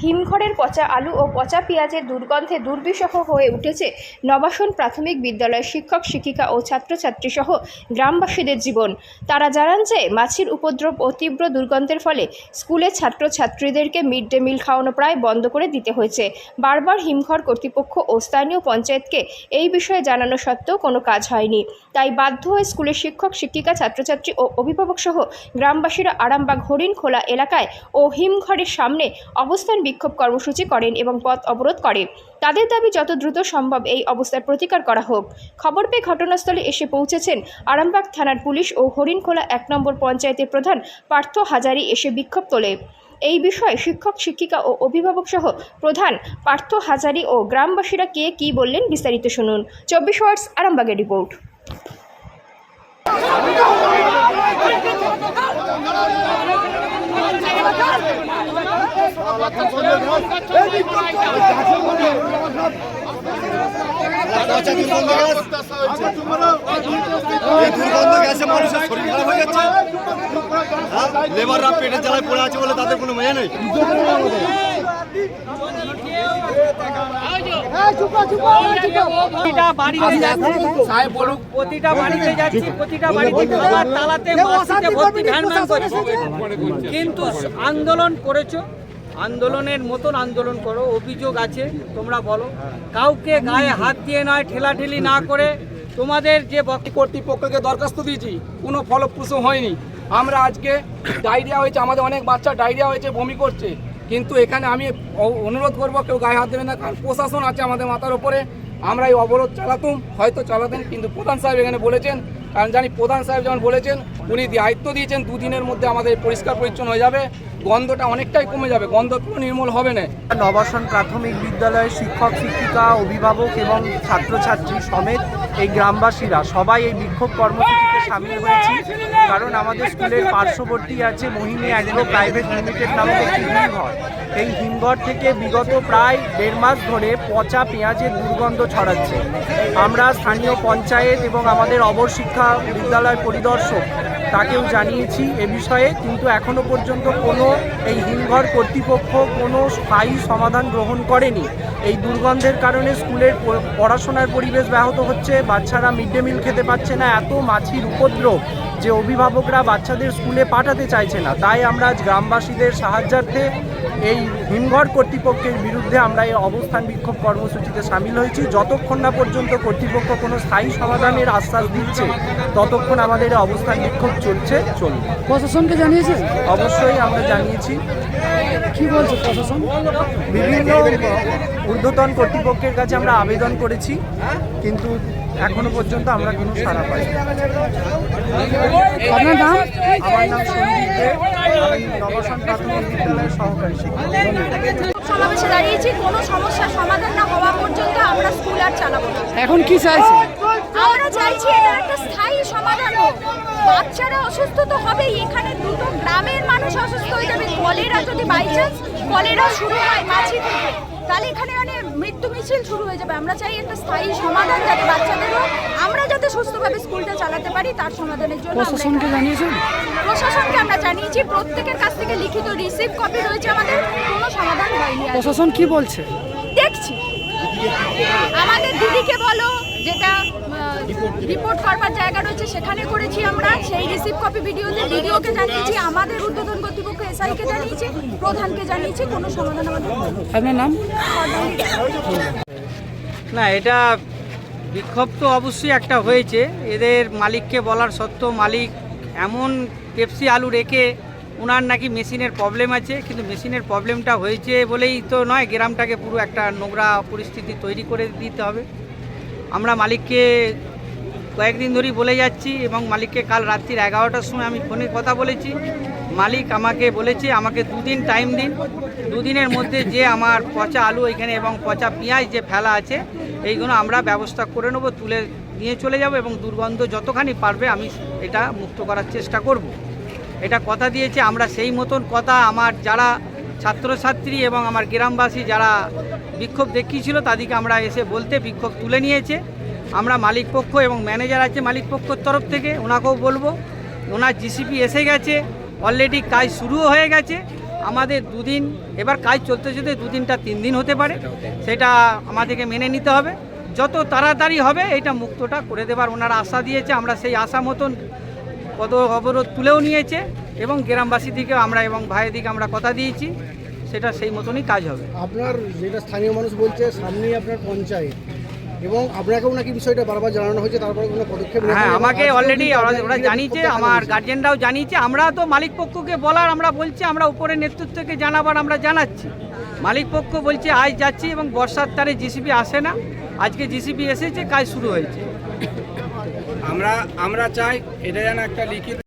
হিমঘরের পচা আলু ও পচা পেঁয়াজের দুর্গন্ধে দুর্বিষহ হয়ে উঠেছে নবাসন প্রাথমিক বিদ্যালয়ের শিক্ষক শিক্ষিকা ও ছাত্রছাত্রী সহ গ্রামবাসীদের জীবন। তারা জানান যে মাছির উপদ্রব ও তীব্র দুর্গন্ধের ফলে স্কুলের ছাত্রছাত্রীদেরকে মিড ডে মিল খাওয়ানো প্রায় বন্ধ করে দিতে হয়েছে। বারবার হিমঘর কর্তৃপক্ষ ও স্থানীয় পঞ্চায়েতকে এই বিষয়ে জানানো সত্ত্বেও কোনো কাজ হয়নি। তাই বাধ্য হয়ে স্কুলের শিক্ষক শিক্ষিকা ছাত্রছাত্রী ও অভিভাবক সহ গ্রামবাসীরা আরামবাগ হরিণখোলা এলাকায় ও হিমঘরের সামনে অবস্থান বিক্ষোভ কর্মসূচি করেন এবং পথ অবরোধ করে। তাদের দাবি যত দ্রুত সম্ভব এই অবস্থার প্রতিকার করা হোক। খবর পেয়ে ঘটনাস্থলে এসে পৌঁছেছেন আরামবাগ থানার পুলিশ ও হরিণখোলা ১ নম্বর পঞ্চায়েতের প্রধান পার্থ হাজারি এসে বিক্ষোভ তোলে। এই বিষয়ে শিক্ষক শিক্ষিকা ও অভিভাবক সহ প্রধান পার্থ হাজারি ও গ্রামবাসীরা কে কী বললেন বিস্তারিত শুনুন। 24 আওয়ার্স আরামবাগের রিপোর্ট। লেবাররা পেটের জ্বালায় পড়ে আছে বলে তাদের কোনো মেয়ে নেই। প্রতিটা বাড়িতে যাচ্ছি, প্রতিটা বাড়িতে খাবার তালাতে মাছিতে ভর্তি ভ্যানম্যান করছে। কিন্তু আন্দোলন করেছো, আন্দোলনের মতন আন্দোলন করো। অভিযোগ আছে, তোমরা বলো। কাউকে গায়ে হাত দিয়ে নয়, ঠেলাঠেলি না করে। তোমাদের যে কর্তৃপক্ষকে দরখাস্ত দিয়েছি, কোনো ফলপ্রসূ হয়নি। আমরা আজকে ডায়রিয়া হয়েছে, আমাদের অনেক বাচ্চা ডায়রিয়া হয়েছে, বমি করছে। কিন্তু এখানে আমি অনুরোধ করব, কেউ গায়ে হাত দেবে না, কারণ প্রশাসন আছে আমাদের মাথার উপরে। আমরা এই অবরোধ চালাতাম, হয়তো চালাতেন, কিন্তু প্রধান সাহেব এখানে বলেছেন, কারণ জানি প্রধান সাহেব যেমন বলেছেন, উনি দায়িত্ব দিয়েছেন 2 দিনের মধ্যে আমাদের পরিষ্কার পরিচ্ছন্ন হয়ে যাবে, গন্ধটা অনেকটাই কমে যাবে, গন্ধ পুরো নির্মূল হবে না। নবাসন প্রাথমিক বিদ্যালয়ের শিক্ষক শিক্ষিকা, অভিভাবক এবং ছাত্রছাত্রী সমেত এই গ্রামবাসীরা সবাই এই বিক্ষোভ কর্মসূচিতে সামিল হয়েছি। কারণ আমাদের স্কুলের পার্শ্ববর্তী আছে মোহিনী অ্যাগ্রো প্রাইভেট লিমিটেড নামক একটি হিমঘর। এই হিমঘর থেকে বিগত প্রায় 1.5 মাস ধরে পচা পেঁয়াজের দুর্গন্ধ ছড়াচ্ছে। আমরা স্থানীয় পঞ্চায়েত এবং আমাদের অবর শিক্ষা বিদ্যালয় পরিদর্শক তাকেও জানিয়েছি এ বিষয়ে, কিন্তু এখনও পর্যন্ত কোনো এই হিমঘর কর্তৃপক্ষ কোনো স্থায়ী সমাধান গ্রহণ করেনি। এই দুর্গন্ধের কারণে স্কুলের পড়াশোনার পরিবেশ ব্যাহত হচ্ছে, বাচ্চারা মিড ডে মিল খেতে পাচ্ছে না, এত মাছির উপদ্রব যে অভিভাবকরা বাচ্চাদের স্কুলে পাঠাতে চাইছে না। তাই আমরা আজ গ্রামবাসীদের সাহায্যার্থে এই হিমঘর কর্তৃপক্ষের বিরুদ্ধে আমরা এই অবস্থান বিক্ষোভ কর্মসূচিতে সামিল হয়েছি। যতক্ষণ না পর্যন্ত কর্তৃপক্ষ কোনো স্থায়ী সমাধানের আশ্বাস দিচ্ছে, ততক্ষণ আমাদের এই অবস্থান বিক্ষোভ চলবে। প্রশাসনকে জানিয়েছে? অবশ্যই আমরা জানিয়েছি। কি বলছে প্রশাসন? বিভিন্ন ঊর্ধ্বতন কর্তৃপক্ষের কাছে আমরা আবেদন করেছি, কিন্তু এখনো পর্যন্ত আমরা কোনো সাড়া পাই। আপনার নাম? আমার নাম সন্দীপ দে, আমি নবাসন প্রাথমিক বিদ্যালয়ের সহকারী শিক্ষক। সমাবেশে দাঁড়িয়েছি, কোনো সমস্যার সমাধান না হওয়া পর্যন্ত আমরা স্কুল আর চালাবো না। এখন কি চাইছে? আমরা চাইছি এটা একটা স্থায়ী সমাধান হোক। বাচ্চারা অসুস্থ তো হবেই, এখানে দুটো গ্রামের মানুষ অসুস্থ হয়ে যাবে। কলেরা যদি বাইচান্স কলেরা শুরু হয় মাছি থেকে, তাহলে এখানে মৃত্যু মিছিল শুরু হয়ে যাবে। আমরা চাই একটা স্থায়ী সমাধান, যাতে বাচ্চাদেরও আমরা যাতে সুস্থভাবে স্কুলটা চালাতে পারি, তার সমাধানের জন্য। প্রশাসনকে জানিয়েছেন? প্রশাসনকে আমরা জানিয়েছি, প্রত্যেকের কাছ থেকে লিখিত রিসিভ কপি রয়েছে, আমাদের কোনো সমাধান হয়নি। প্রশাসন কি বলছে? দেখছি আমাদের দিদিকে বলো, যেটা রিপোর্ট করবার জায়গা রয়েছে সেখানে করেছি আমরা, সেই রিসিভ কপি ভিডিওকে জানিয়েছি, আমাদের ঊর্ধ্বতন কর্তৃপক্ষ এসআইকে জানিয়েছি, প্রধানকে জানিয়েছি, কোনো সমাধান আমাদের। আপনার নাম? না, এটা বিক্ষোভ তো অবশ্যই একটা হয়েছে। এদের মালিককে বলার সত্ত্বেও মালিক এমন পেপসি আলু রেখে, ওনার নাকি মেশিনের প্রবলেম আছে, কিন্তু মেশিনের প্রবলেমটা হয়েছে বলেই তো নয় গ্রামটাকে পুরো একটা নোংরা পরিস্থিতি তৈরি করে দিতে হবে। আমরা মালিককে কয়েকদিন ধরেই বলে যাচ্ছি, এবং মালিককে কাল রাত্রির 11টার সময় আমি ফোনে কথা বলেছি। মালিক আমাকে বলেছে আমাকে 2 দিন টাইম দিন, 2 দিনের মধ্যে যে আমার পচা আলু এখানে এবং পচা পেঁয়াজ যে ফেলা আছে এইগুলো আমরা ব্যবস্থা করে নেব, তুলে নিয়ে চলে যাব, এবং দুর্গন্ধ যতখানি পারবে আমি এটা মুক্ত করার চেষ্টা করব। এটা কথা দিয়েছে। আমরা সেই মতন কথা আমার যারা ছাত্রছাত্রী এবং আমার গ্রামবাসী যারা বিক্ষোভ দেখিয়েছিল তাদেরকে আমরা এসে বলতে বিক্ষোভ তুলে নিয়েছে। আমরা মালিক পক্ষ এবং ম্যানেজার আছে মালিক পক্ষের তরফ থেকে, ওনাকেও বলবো, ওনার জিসিপি এসে গেছে, অলরেডি কাজ শুরুও হয়ে গেছে। আমাদের দুদিন, এবার কাজ চলতে চলতে 2 দিনটা 3 দিন হতে পারে, সেটা আমাদেরকে মেনে নিতে হবে। যত তাড়াতাড়ি হবে এইটা মুক্তটা করে দেবার ওনারা আশা দিয়েছে, আমরা সেই আশা মতন পদ অবরোধ তুলেও নিয়েছে এবং গ্রামবাসী দিকে আমরা এবং ভাইয়ের দিকে আমরা কথা দিয়েছি, সেটা সেই মতনই কাজ হবে। আপনার যেটা স্থানীয় মানুষ বলছে সামনেই আপনার পঞ্চায়েত এবং আপনাকেও নাকি বিষয়টা বারবার জানানো হয়েছে, তারপরে কোনো পদক্ষেপ নেওয়া হ্যাঁ, হয়নি। আমাকে আজকেও অলরেডি কিন্তু আপনাদের ওরা বিরুদ্ধে জানিয়েছে, বিক্ষোভ আমার দেখানো গার্জেনরাও জানিয়েছে। আমরা তো মালিক পক্ষকে বলার আমরা বলছি, আমরা উপরে নেতৃত্বকে জানাবার আমরা জানাচ্ছি। মালিক পক্ষ বলছে আজ যাচ্ছি এবং বর্ষার তারে জিসিবি আসে না, আজকে জিসিবি এসেছে, কাজ শুরু হয়েছে। আমরা চাই এটা যেন একটা লিখিত